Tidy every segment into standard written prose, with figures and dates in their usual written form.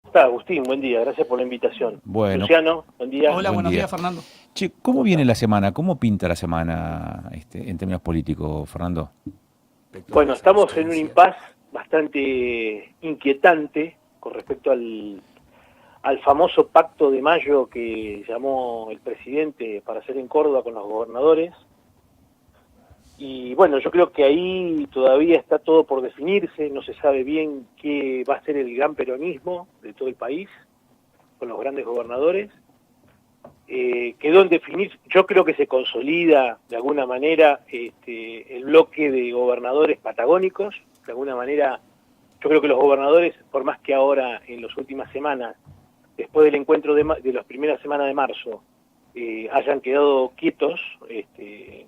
Está, Agustín, buen día, gracias por la invitación. Bueno, Luciano, buen día. Hola, buen buenos día. días, Fernando. Che, ¿cómo ¿Cómo viene estás? la semana? ¿Cómo pinta la semana en términos políticos, Fernando? Bueno, estamos en un impasse bastante inquietante con respecto al famoso pacto de mayo que llamó el presidente para hacer en Córdoba con los gobernadores. Y bueno, yo creo que ahí todavía está todo por definirse, no se sabe bien qué va a ser el gran peronismo de todo el país con los grandes gobernadores. Quedó en definir, yo creo que se consolida de alguna manera el bloque de gobernadores patagónicos, de alguna manera yo creo que los gobernadores, por más que ahora en las últimas semanas, después del encuentro de las primeras semanas de marzo, hayan quedado quietos,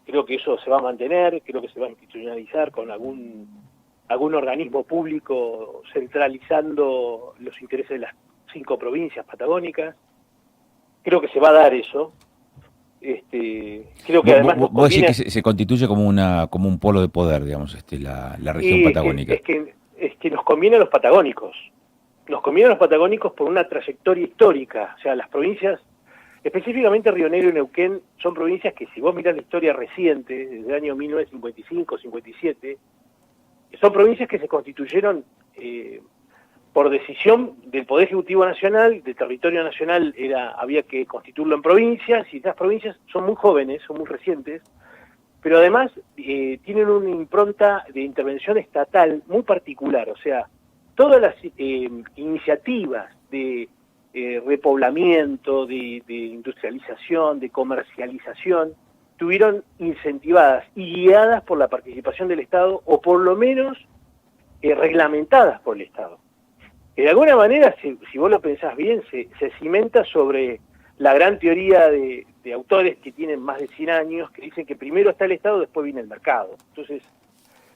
creo que eso se va a mantener, creo que se va a institucionalizar con algún organismo público centralizando los intereses de las 5 provincias patagónicas. Creo que se va a dar eso. Creo que además nos Vos decís conviene, que se constituye como un polo de poder, digamos, la región y patagónica. es que nos conviene a los patagónicos. Nos conviene a los patagónicos por una trayectoria histórica. O sea, las provincias, específicamente Río Negro y Neuquén, son provincias que si vos mirás la historia reciente, desde el año 1955-57, son provincias que se constituyeron por decisión del Poder Ejecutivo Nacional, del territorio nacional había que constituirlo en provincias, y estas provincias son muy jóvenes, son muy recientes, pero además tienen una impronta de intervención estatal muy particular, o sea, todas las iniciativas de repoblamiento, de industrialización, de comercialización, estuvieron incentivadas y guiadas por la participación del Estado, o por lo menos reglamentadas por el Estado. Que de alguna manera, si vos lo pensás bien, se cimenta sobre la gran teoría de autores que tienen más de 100 años, que dicen que primero está el Estado, después viene el mercado. Entonces,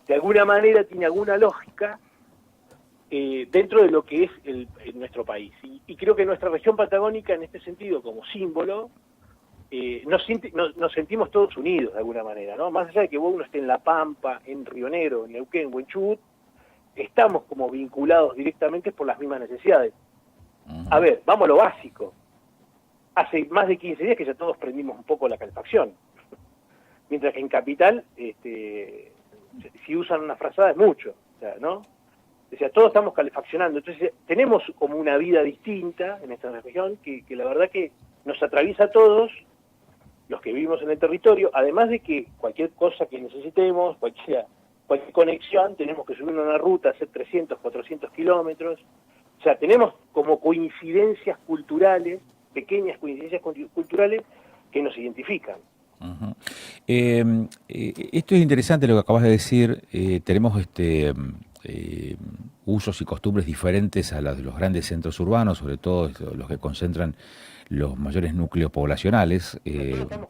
de alguna manera tiene alguna lógica dentro de lo que es nuestro país. Y creo que nuestra región patagónica, en este sentido, como símbolo, nos sentimos todos unidos de alguna manera, ¿no? Más allá de que uno esté en La Pampa, en Río Negro, en Neuquén o en Chubut, estamos como vinculados directamente por las mismas necesidades. A ver, vamos a lo básico. Hace más de 15 días que ya todos prendimos un poco la calefacción. Mientras que en Capital, si usan una frazada es mucho, o sea, ¿no? O sea, todos estamos calefaccionando. Entonces, tenemos como una vida distinta en esta región que la verdad que nos atraviesa a todos los que vivimos en el territorio, además de que cualquier cosa que necesitemos, cualquier conexión, tenemos que subir una ruta, hacer 300, 400 kilómetros. O sea, tenemos como coincidencias culturales, pequeñas coincidencias culturales que nos identifican. Ujú. Esto es interesante lo que acabas de decir. Tenemos usos y costumbres diferentes a las de los grandes centros urbanos, sobre todo los que concentran los mayores núcleos poblacionales,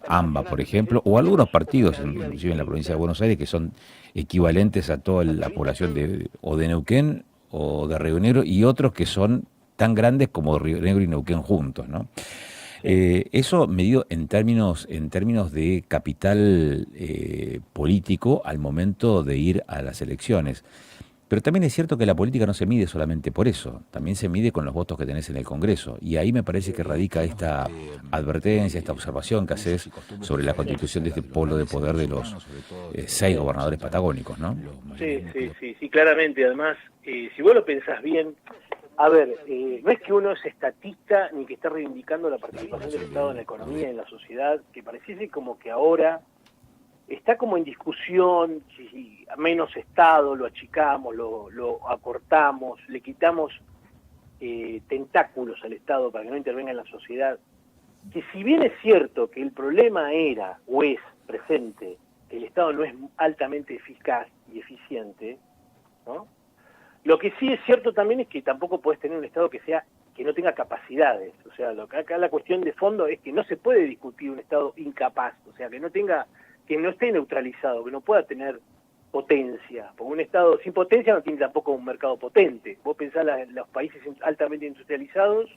AMBA, por ejemplo, o algunos partidos, inclusive en la provincia de Buenos Aires, que son equivalentes a toda la población o de Neuquén o de Río Negro, y otros que son tan grandes como Río Negro y Neuquén juntos, ¿no? Eso medido en términos de capital político al momento de ir a las elecciones. Pero también es cierto que la política no se mide solamente por eso, también se mide con los votos que tenés en el Congreso. Y ahí me parece que radica esta advertencia, esta observación que haces sobre la constitución de este polo de poder de los 6 gobernadores patagónicos, ¿no? Sí, claramente. Además, si vos lo pensás bien, a ver, no es que uno es estatista ni que esté reivindicando la participación del Estado en la economía y en la sociedad, que pareciese como que ahora está como en discusión, si menos Estado, lo achicamos, lo acortamos, le quitamos tentáculos al Estado para que no intervenga en la sociedad. Que si bien es cierto que el problema era o es presente, que el Estado no es altamente eficaz y eficiente, ¿no? Lo que sí es cierto también es que tampoco podés tener un Estado que no tenga capacidades. O sea, acá la cuestión de fondo es que no se puede discutir un Estado incapaz, o sea, que no esté neutralizado, que no pueda tener potencia, porque un Estado sin potencia no tiene tampoco un mercado potente. Vos pensás los países altamente industrializados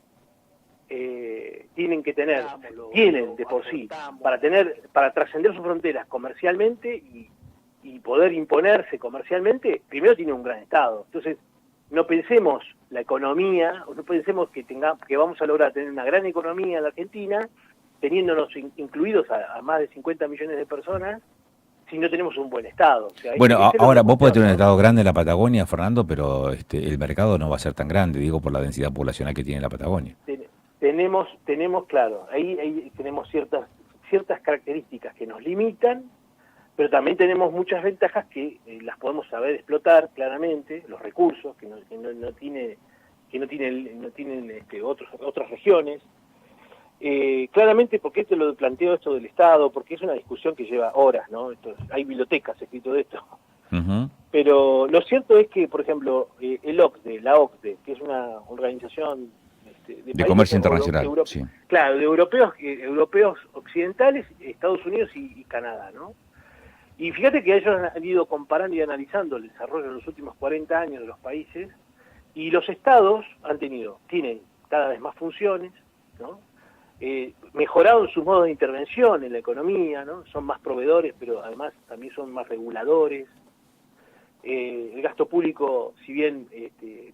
tienen de por sí, para trascender sus fronteras comercialmente y poder imponerse comercialmente, primero tiene un gran Estado. Entonces, no pensemos la economía, o no pensemos que vamos a lograr tener una gran economía en la Argentina, teniéndonos incluidos a más de 50 millones de personas, si no tenemos un buen Estado. O sea, Bueno, ahora vos podés tener un Estado grande en la Patagonia, Fernando, pero el mercado no va a ser tan grande, digo, por la densidad poblacional que tiene la Patagonia. Tenemos, claro, ahí tenemos ciertas características que nos limitan, pero también tenemos muchas ventajas que las podemos saber explotar claramente, los recursos que no tienen otras regiones. Claramente, porque te lo planteo esto del Estado, porque es una discusión que lleva horas, ¿no? Hay bibliotecas escrito de esto. Uh-huh. Pero lo cierto es que, por ejemplo, la OCDE, que es una organización de comercio internacional, sí. Claro, de europeos occidentales, Estados Unidos y Canadá, ¿no? Y fíjate que ellos han ido comparando y analizando el desarrollo en los últimos 40 años de los países, y los estados tienen cada vez más funciones, ¿no? Mejorado en sus modos de intervención en la economía, ¿no? Son más proveedores, pero además también son más reguladores. El gasto público, si bien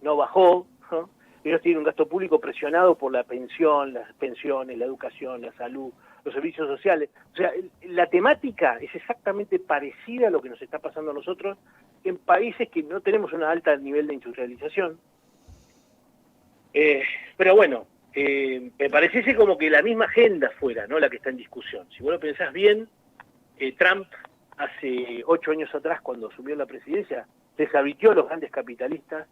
no bajó, ¿no? Ellos tienen un gasto público presionado por las pensiones, la educación, la salud, los servicios sociales. O sea, la temática es exactamente parecida a lo que nos está pasando a nosotros en países que no tenemos un alto nivel de industrialización. Pero bueno, me pareciese como que la misma agenda fuera, ¿no?, la que está en discusión. Si vos lo pensás bien, Trump hace 8 años atrás, cuando asumió la presidencia, deshabitió a los grandes capitalistas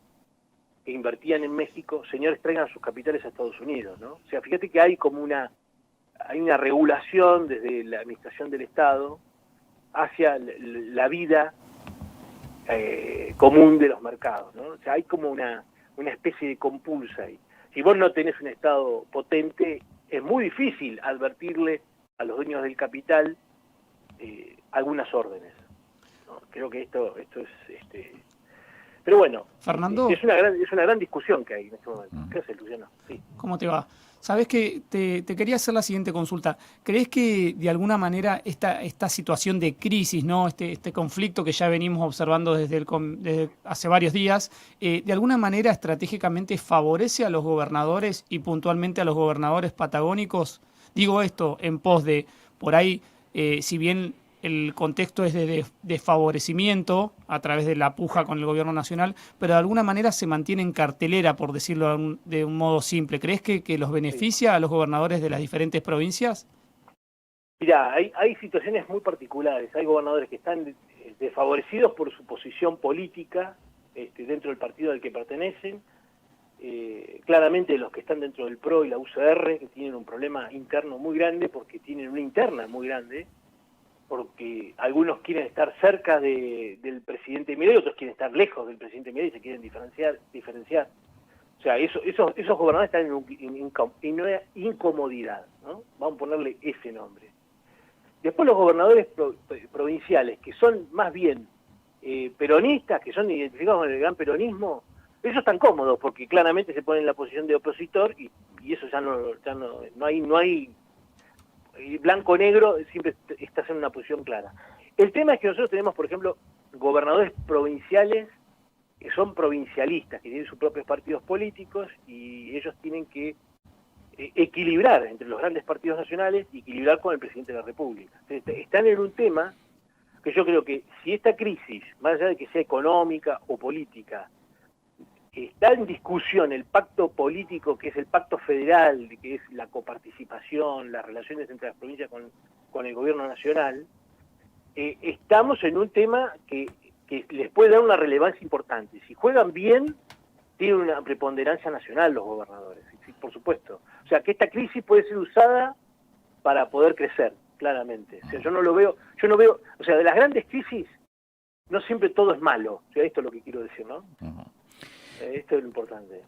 que invertían en México. Señores, traigan sus capitales a Estados Unidos, ¿no? O sea, fíjate que hay una regulación desde la administración del Estado hacia la vida común de los mercados, ¿no? O sea, hay como una especie de compulsa ahí. Si vos no tenés un Estado potente, es muy difícil advertirle a los dueños del capital algunas órdenes, ¿no? Creo que esto es pero bueno, Fernando, es una gran discusión que hay en este momento. ¿Qué haces, Luciano? Sí. ¿Cómo te va? Sabés que te quería hacer la siguiente consulta. ¿Crees que de alguna manera esta situación de crisis, ¿no?, este conflicto que ya venimos observando desde hace varios días, de alguna manera estratégicamente favorece a los gobernadores y puntualmente a los gobernadores patagónicos? Digo esto en pos de, por ahí, si bien el contexto es de desfavorecimiento a través de la puja con el gobierno nacional, pero de alguna manera se mantiene en cartelera, por decirlo de un modo simple. ¿Crees que los beneficia a los gobernadores de las diferentes provincias? Mirá, hay situaciones muy particulares. Hay gobernadores que están desfavorecidos por su posición política dentro del partido al que pertenecen. Claramente los que están dentro del PRO y la UCR, que tienen un problema interno muy grande, porque tienen una interna muy grande, porque algunos quieren estar cerca del presidente Milei, otros quieren estar lejos del presidente Milei y se quieren diferenciar. O sea, esos gobernadores están en una incomodidad, ¿no? Vamos a ponerle ese nombre. Después los gobernadores provinciales, que son más bien peronistas, que son identificados con el gran peronismo, ellos están cómodos porque claramente se ponen en la posición de opositor y eso ya no hay blanco-negro, siempre estás en una posición clara. El tema es que nosotros tenemos, por ejemplo, gobernadores provinciales que son provincialistas, que tienen sus propios partidos políticos y ellos tienen que equilibrar entre los grandes partidos nacionales y equilibrar con el presidente de la República. Están en un tema que yo creo que si esta crisis, más allá de que sea económica o política, está en discusión el pacto político, que es el pacto federal, que es la coparticipación, las relaciones entre las provincias con el gobierno nacional, estamos en un tema que les puede dar una relevancia importante. Si juegan bien, tienen una preponderancia nacional los gobernadores, sí, por supuesto. O sea, que esta crisis puede ser usada para poder crecer, claramente. O sea, yo no veo, o sea, de las grandes crisis, no siempre todo es malo. O sea, esto es lo que quiero decir, ¿no? Uh-huh. Esto es lo importante.